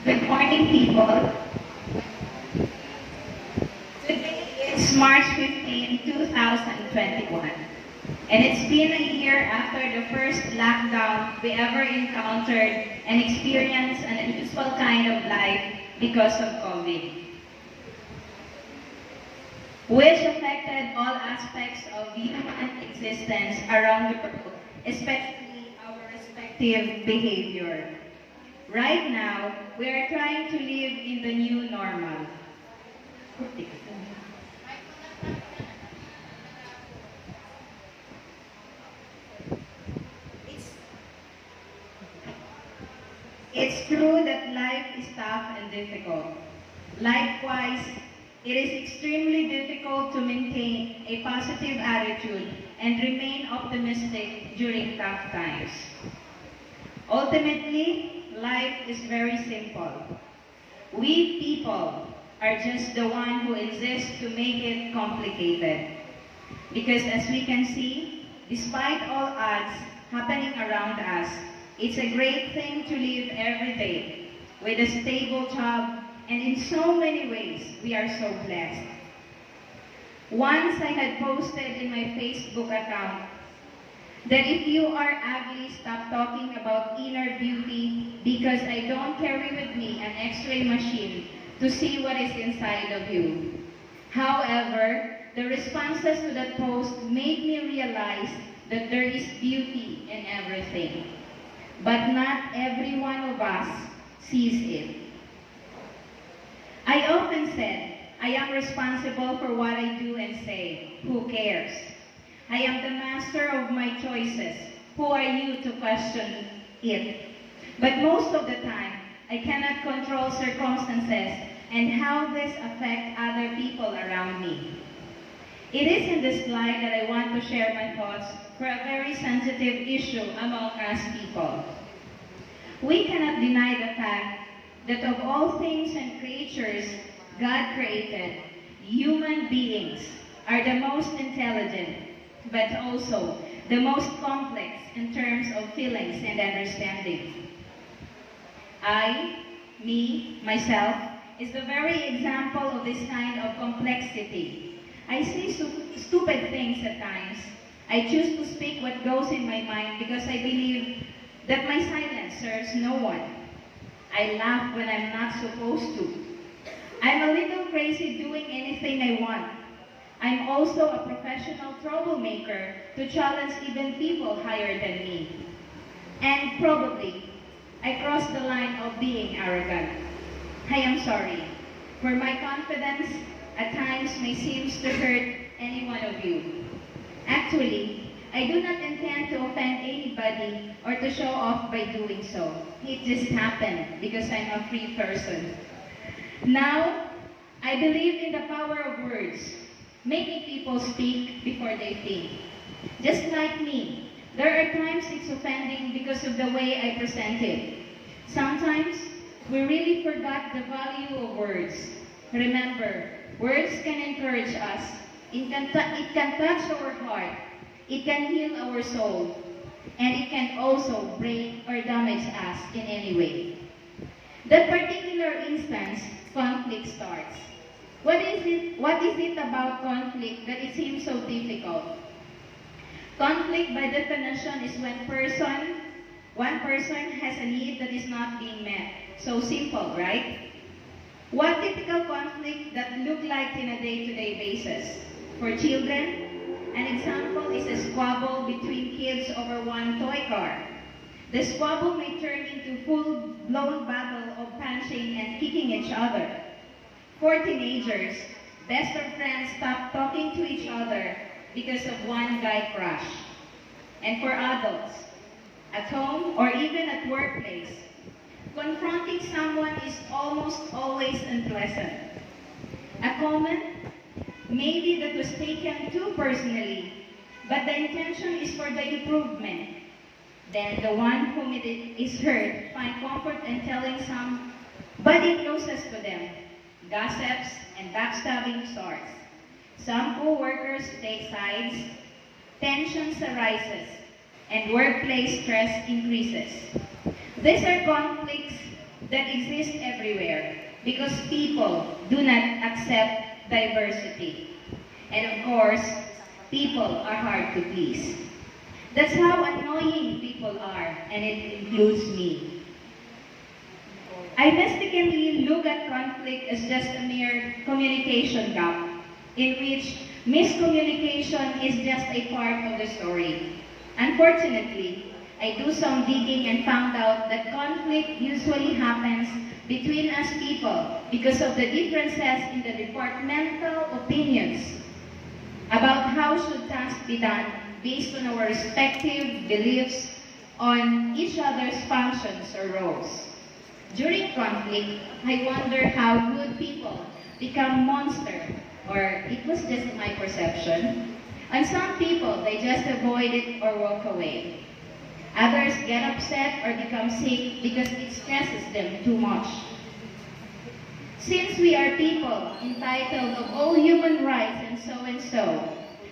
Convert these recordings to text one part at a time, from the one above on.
Good morning, people. Today is March 15, 2021, and it's been a year after the first lockdown we ever encountered and experienced an unusual kind of life because of COVID, which affected all aspects of human existence around the world, especially our respective behavior. Right now, we are trying to live in the new normal. It's, it's true that life is tough and difficult. Likewise, it is extremely difficult to maintain a positive attitude and remain optimistic during tough times. Ultimately, life is very simple. We people are just the one who insist to make it complicated. Because as we can see, despite all odds happening around us, it's a great thing to live every day with a stable job, and in so many ways, we are so blessed. Once I had posted in my Facebook account that if you are ugly, stop talking about inner beauty because I don't carry with me an X-ray machine to see what is inside of you. However, the responses to that post made me realize that there is beauty in everything. But not every one of us sees it. I often said, I am responsible for what I do and say. Who cares? I am the master of my choices. Who are you to question it? But most of the time, I cannot control circumstances and how this affects other people around me. It is in this light that I want to share my thoughts for a very sensitive issue among us people. We cannot deny the fact that of all things and creatures God created, human beings are the most intelligent, but also the most complex in terms of feelings and understanding. I, me, myself, is the very example of this kind of complexity. I say stupid things at times. I choose to speak what goes in my mind because I believe that my silence serves no one. I laugh when I'm not supposed to. I'm a little crazy doing anything I want. I'm also a professional troublemaker to challenge even people higher than me. And probably, I crossed the line of being arrogant. I am sorry, for my confidence at times may seem to hurt any one of you. Actually, I do not intend to offend anybody or to show off by doing so. It just happened because I'm a free person. Now, I believe in the power of words, making people speak before they think. Just like me, there are times it's offending because of the way I present it. Sometimes, we really forgot the value of words. Remember, words can encourage us. It can touch our heart. It can heal our soul. And it can also break or damage us in any way. That particular instance, conflict starts. What is it about conflict that it seems so difficult? Conflict by definition is when one person has a need that is not being met. So simple, right? What typical conflict that look like in a day-to-day basis? For children, an example is a squabble between kids over one toy car. The squabble may turn into full-blown battle of punching and kicking each other. For teenagers, best of friends stop talking to each other because of one guy crush. And for adults, at home or even at workplace, confronting someone is almost always unpleasant. A comment maybe that was taken too personally, but the intention is for the improvement. Then the one whom it is hurt find comfort in telling somebody closest to them. Gossips and backstabbing starts. Some co-workers take sides, tensions arises, and workplace stress increases. These are conflicts that exist everywhere because people do not accept diversity. And of course, people are hard to please. That's how annoying people are, and it includes me. I mistakenly look at conflict as just a mere communication gap, in which miscommunication is just a part of the story. Unfortunately, I do some digging and found out that conflict usually happens between us people because of the differences in the departmental opinions about how should tasks be done based on our respective beliefs on each other's functions or roles. During conflict, I wonder how good people become monsters, or it was just my perception. And some people, they just avoid it or walk away. Others get upset or become sick because it stresses them too much. Since we are people entitled of all human rights and so,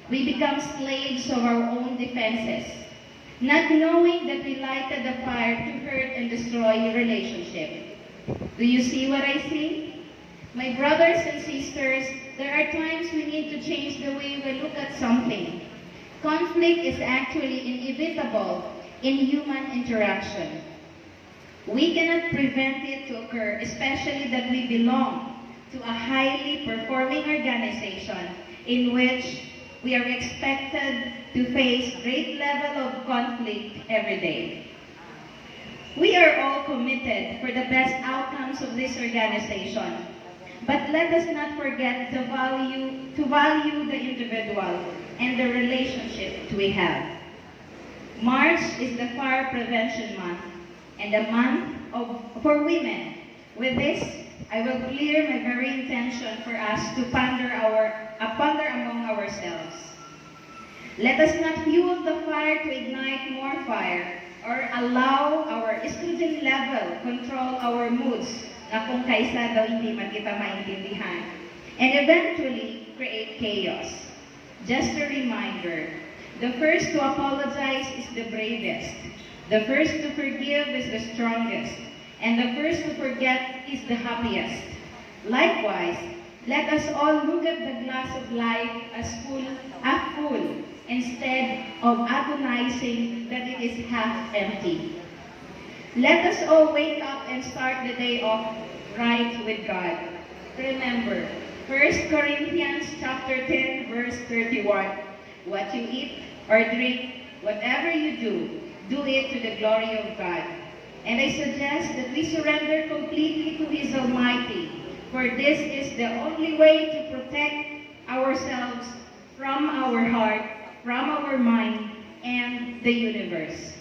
we become slaves of our own defenses, not knowing that we lighted the fire to hurt and destroy a relationship. Do you see what I see? My brothers and sisters, there are times we need to change the way we look at something. Conflict is actually inevitable in human interaction. We cannot prevent it to occur, especially that we belong to a highly performing organization in which we are expected to face great level of conflict every day. We are all committed for the best outcomes of this organization, but let us not forget to value the individual and the relationship we have. March is the Fire Prevention Month and a month for women. With this, I will clear my very intention for us to ponder among ourselves. Let us not fuel the fire to ignite more fire or allow our estrogen level control our moods na kung kaisa daw hindi man kita maintindihan and eventually create chaos. Just a reminder, the first to apologize is the bravest. The first to forgive is the strongest. And the first to forget is the happiest. Likewise, let us all look at the glass of life as full instead of agonizing that it is half empty. Let us all wake up and start the day off right with God. Remember, 1 Corinthians chapter 10, verse 31. What you eat or drink, whatever you do it to the glory of God. And I suggest that we surrender completely to His Almighty, for this is the only way to protect ourselves from our heart, from our mind, and the universe.